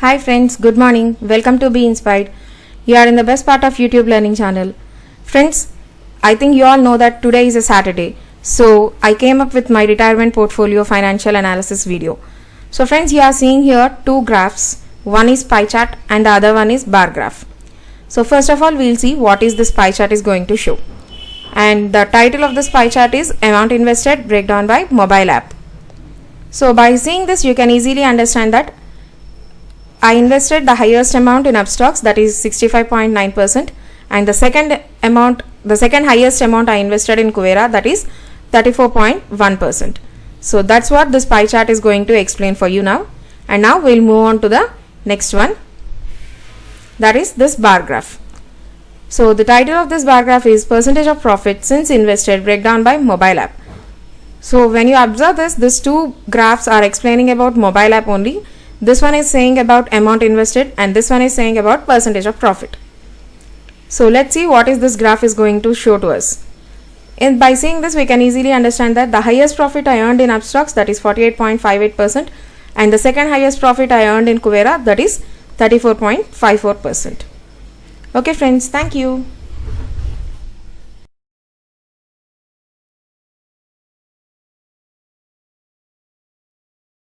Hi friends, good morning. Welcome to Be Inspired. You are in the best part of YouTube learning channel. Friends, I think you all know that today is a Saturday. So I came up with my retirement portfolio financial analysis video. So friends, you are seeing here two graphs. One is pie chart and the other one is bar graph. So first of all, we'll see what is this pie chart is going to show. And the title of this pie chart is Amount Invested Breakdown by Mobile App. So by seeing this, you can easily understand that I invested the highest amount in Upstox, that is 65.9%, and the second highest amount I invested in Kuvera, that is 34.1%. So that's what this pie chart is going to explain for you now. And now we'll move on to the next one, that is this bar graph. So the title of this bar graph is Percentage of Profit Since Invested Breakdown by Mobile App. So when you observe this, these two graphs are explaining about mobile app only. This one is saying about amount invested and this one is saying about percentage of profit. So let's see what is this graph is going to show to us. And by seeing this, we can easily understand that the highest profit I earned in Upstox, that is 48.58%, and the second highest profit I earned in Kuvera, that is 34.54%. Okay friends, thank you.